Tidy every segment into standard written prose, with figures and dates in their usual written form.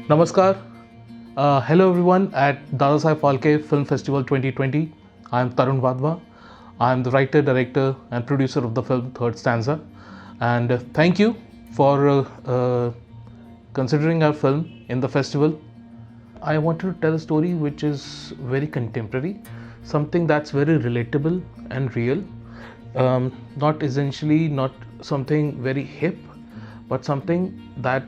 Namaskar. Hello everyone at Dadasaheb Phalke Film Festival 2020. I am Tarun Vadhva. I am the writer, director and producer of the film Third Stanza. And thank you for considering our film in the festival. I wanted to tell a story which is very contemporary, something that's very relatable and real. Not something very hip, but something that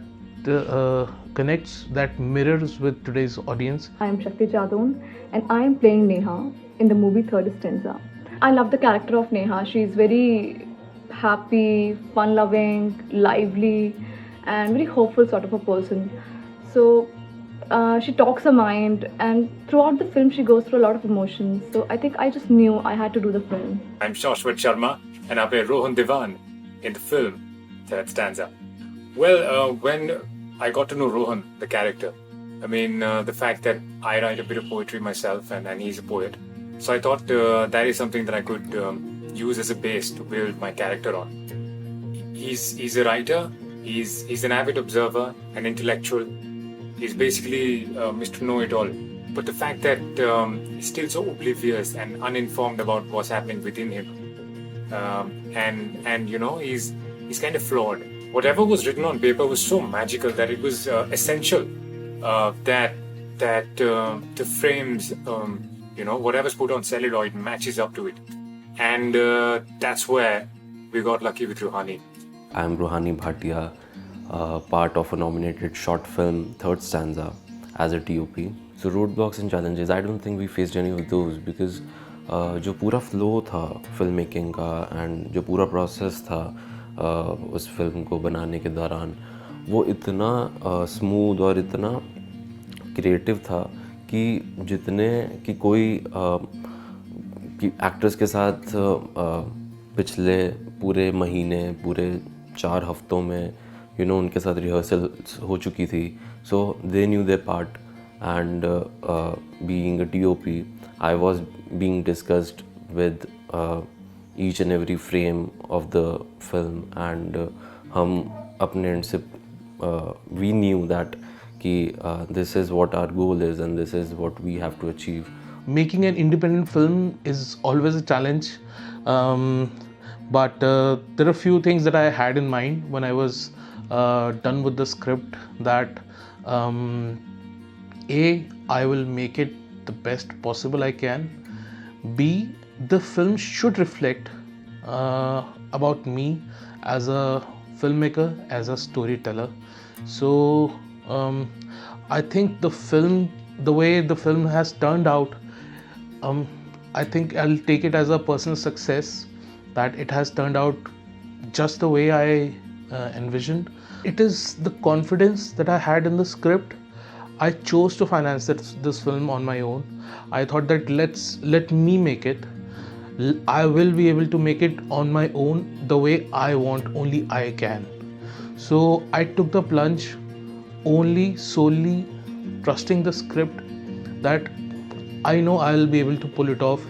connects, that mirrors with today's audience. I am Shakti Jadon and I am playing Neha in the movie Third Stanza. I love the character of Neha. She is very happy, fun-loving, lively, and very hopeful sort of a person. So she talks her mind, and throughout the film she goes through a lot of emotions. So I think I just knew I had to do the film. I'm Shashwat Sharma and I play Rohan Diwan in the film Third Stanza. Well, when I got to know Rohan, the character, the fact that I write a bit of poetry myself and he's a poet. So I thought that is something that I could use as a base to build my character on. He's a writer, he's an avid observer, an intellectual. He's basically Mr. Know-it-all. But the fact that he's still so oblivious and uninformed about what's happening within him, and he's kind of flawed. Whatever was written on paper was so magical that it was essential that the frames, whatever's put on celluloid matches up to it, and that's where we got lucky with Ruhani. I'm Ruhani Bhatia, part of a nominated short film Third Stanza as a TOP. So roadblocks and challenges, I don't think we faced any of those because जो पूरा flow था film making का and जो पूरा process था उस film को बनाने के दौरान वो इतना स्मूथ और इतना क्रिएटिव था कि जितने कि कोई एक्टर्स के साथ पिछले पूरे महीने पूरे 4 हफ्तों में उनके साथ रिहर्सल हो चुकी थी. So they knew their part and being a TOP I was being discussed with each and every frame of the film and हम अपने end से we knew that कि this is what our goal is and this is what we have to achieve. Making an independent film is always a challenge, but there are a few things that I had in mind when I was done with the script, that I will make it the best possible I can. B, the film should reflect about me as a filmmaker, as a storyteller. So I think the way the film has turned out, I think I'll take it as a personal success, that it has turned out just the way I envisioned. It is the confidence that I had in the script. I chose to finance this film on my own. I thought that let me make it. I will be able to make it on my own the way I want, only I can. So I took the plunge, solely trusting the script that I know I'll be able to pull it off,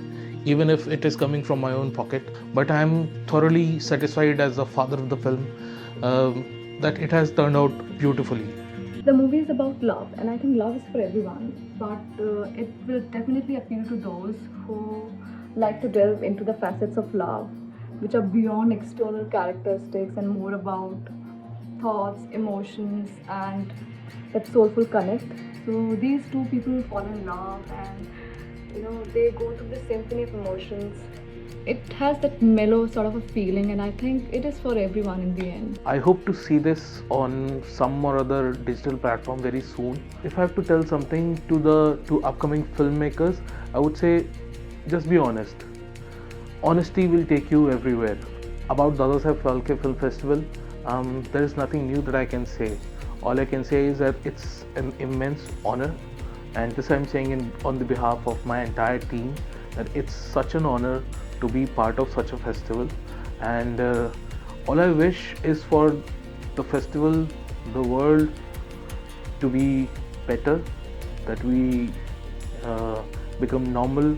even if it is coming from my own pocket. But I am thoroughly satisfied as the father of the film that it has turned out beautifully. The movie is about love, and I think love is for everyone, but it will definitely appeal to those who like to delve into the facets of love, which are beyond external characteristics and more about thoughts, emotions, and that soulful connect. So these two people fall in love, and they go through the symphony of emotions. It has that mellow sort of a feeling, and I think it is for everyone in the end. I hope to see this on some or other digital platform very soon. If I have to tell something to upcoming filmmakers, I would say just be honest. Honesty will take you everywhere. About Dadasaheb Phalke Film Festival, there is nothing new that I can say. All I can say is that it's an immense honor, and this I'm saying on the behalf of my entire team, that it's such an honor to be part of such a festival. And all I wish is for the festival, the world to be better, that we become normal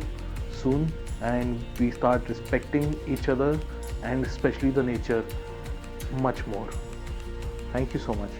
soon and we start respecting each other and especially the nature much more. Thank you so much.